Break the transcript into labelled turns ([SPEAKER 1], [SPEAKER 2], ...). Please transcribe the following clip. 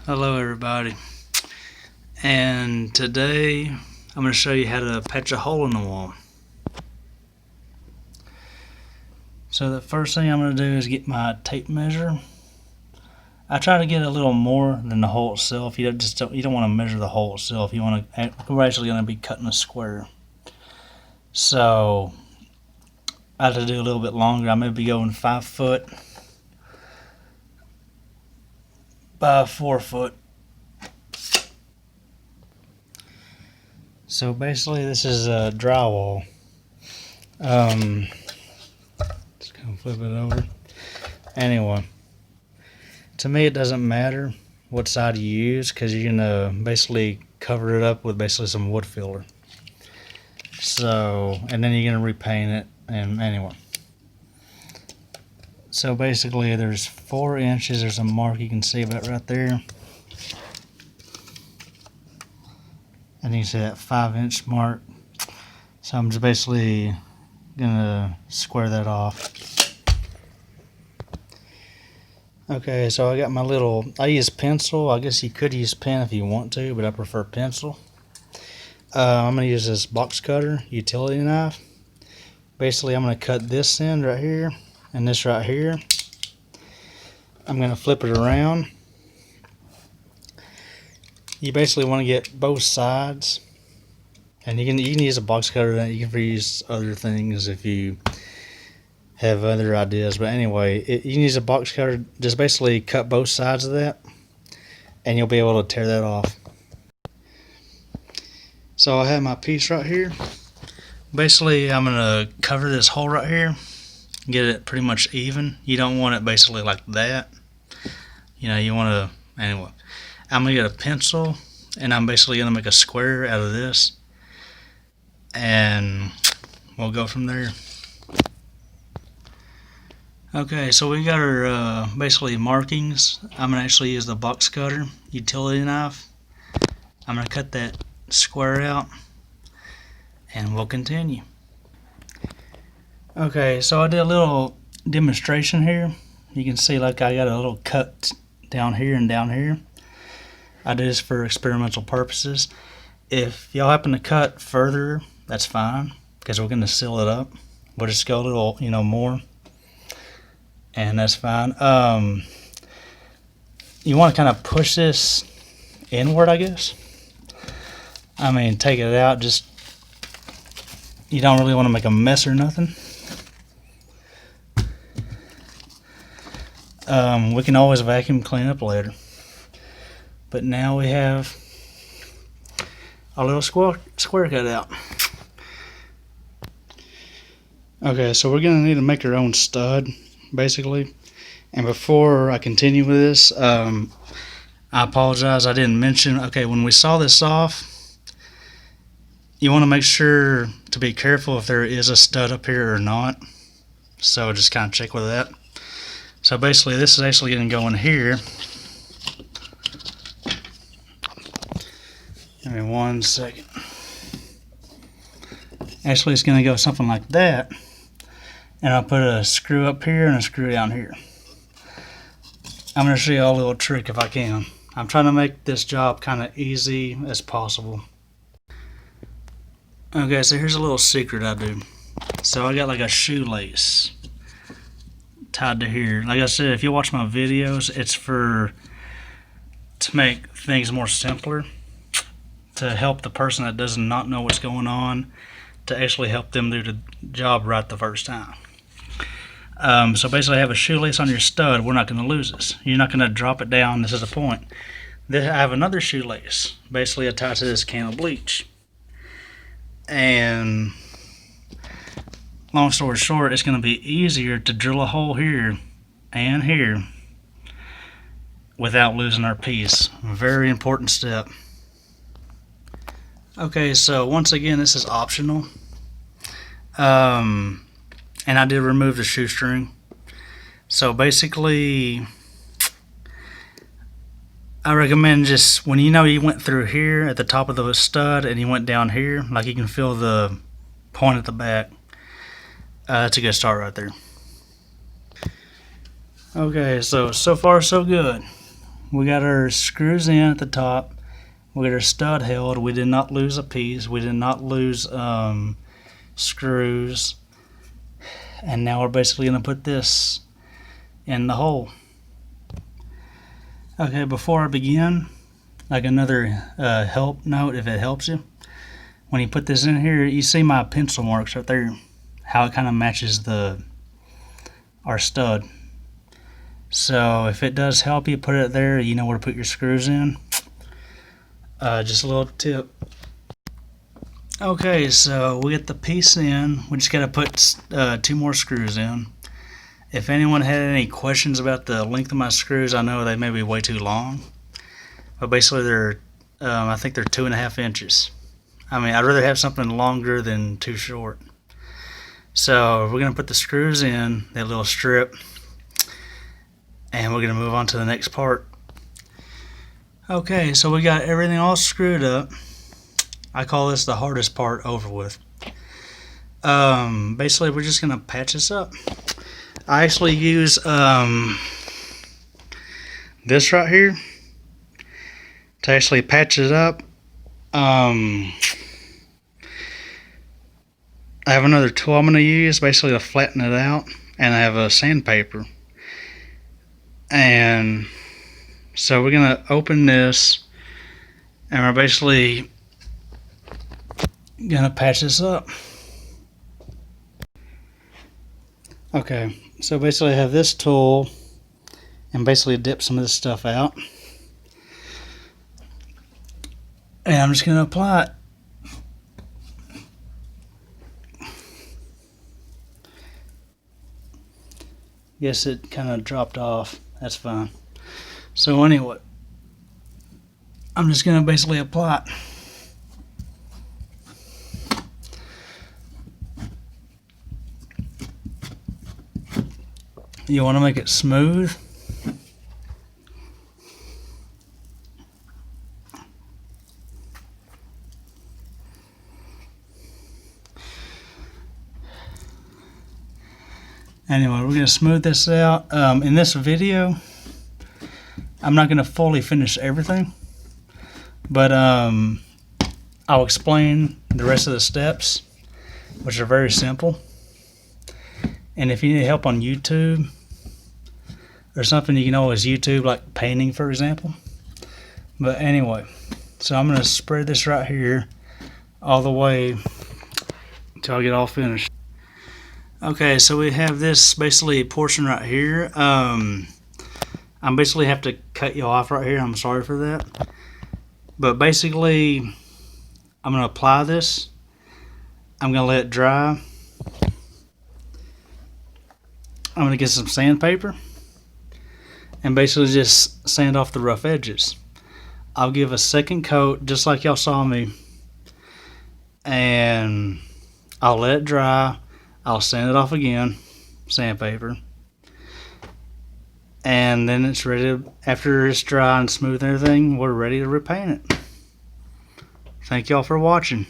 [SPEAKER 1] Hello everybody, and today I'm going to show you how to patch a hole in the wall. So the first thing I'm going to do is get my tape measure. I try to get a little more than the hole itself. You don't want to measure the hole itself. We're actually going to be cutting a square. So I have to do a little bit longer. I may be going 5 foot by 4 foot. So basically this is a drywall. Just gonna flip it over. Anyway, to me it doesn't matter what side you use because you're gonna basically cover it up with basically some wood filler. So, and then you're gonna repaint it, and anyway. So basically there's 4 inches, there's a mark you can see about right there. And you can see that 5-inch mark. So I'm just basically gonna square that off. Okay, so I got my I use pencil. I guess you could use pen if you want to, but I prefer pencil. I'm gonna use this box cutter utility knife. Basically I'm gonna cut this end right here and this right here. I'm gonna flip it around. You basically want to get both sides, and you can use a box cutter. You can use other things if you have other ideas, but anyway, you can use a box cutter. Just basically cut both sides of that, and you'll be able to tear that off. So I have my piece right here. Basically, I'm gonna cover this hole right here, get it pretty much even. You don't want it basically like that. You want to anyway. I'm gonna get a pencil, and I'm basically gonna make a square out of this, and we'll go from there. Okay, so we got our basically markings. I'm gonna actually use the box cutter utility knife. I'm gonna cut that square out, and we'll continue. Okay, so I did a little demonstration here. You can see like I got a little cut down here and down here. I do this for experimental purposes. If y'all happen to cut further, that's fine, because we're going to seal it up. We'll just go a little, more, and that's fine. You want to kind of push this inward, I guess. I mean, take it out. Just, you don't really want to make a mess or nothing. We can always vacuum clean up later. But now we have a little square cut out. Okay, so we're going to need to make our own stud, basically. And before I continue with this, I apologize, I didn't mention, okay, when we saw this off, you want to make sure to be careful if there is a stud up here or not. So just kind of check with that. So basically this is actually going to go in here. Give me 1 second. Actually, it's going to go something like that. And I'll put a screw up here and a screw down here. I'm going to show you a little trick if I can. I'm trying to make this job kind of easy as possible. Okay, so here's a little secret I do. So I got like a shoelace tied to here. Like I said, if you watch my videos, it's to make things more simpler, to help the person that does not know what's going on, to actually help them do the job right the first time. So basically, have a shoelace on your stud. We're not going to lose this. You're not going to drop it down. This is the point. Then I have another shoelace, basically attached to this can of bleach. And long story short, it's going to be easier to drill a hole here and here without losing our piece. Very important step. Okay, so once again, this is optional. And I did remove the shoestring. So basically, I recommend just when you went through here at the top of the stud and you went down here, like you can feel the point at the back. That's a good start right there. Okay, so far so good. we got our screws in at the top. We got our stud held. We did not lose a piece. We did not lose screws. And now we're basically going to put this in the hole. Okay, before I begin, like another help note, if it helps you, when you put this in here, you see my pencil marks right there, how it kind of matches our stud. So if it does help you put it there, you know where to put your screws in. Just a little tip. Okay, so we get the piece in. We just got to put 2 more screws in. If anyone had any questions about the length of my screws, I know they may be way too long, but basically they're, I think they're 2.5 inches. I mean, I'd rather have something longer than too short. So we're gonna put the screws in that little strip, and we're gonna move on to the next part. Okay, so we got everything all screwed up. I call this the hardest part over with. Basically, we're just gonna patch this up. I actually use this right here to actually patch it up. I have another tool I'm going to use basically to flatten it out, and I have a sandpaper. And so we're going to open this, and we're basically going to patch this up. Okay, so basically I have this tool and basically dip some of this stuff out. And I'm just going to apply it. Guess it kind of dropped off. That's fine. So anyway, I'm just going to basically apply it. You want to make it smooth. Anyway, we're going to smooth this out. In this video, I'm not going to fully finish everything, but I'll explain the rest of the steps, which are very simple. And if you need help on YouTube or something, you can always YouTube, like painting, for example. But anyway, so I'm going to spread this right here all the way until I get all finished. Okay, so we have this basically portion right here. I'm basically have to cut you off right here. I'm sorry for that. But basically, I'm going to apply this. I'm going to let it dry. I'm going to get some sandpaper and basically just sand off the rough edges. I'll give a second coat just like y'all saw me, and I'll let it dry. I'll sand it off again, sandpaper, and then it's ready to, after it's dry and smooth and everything, we're ready to repaint it. Thank y'all for watching.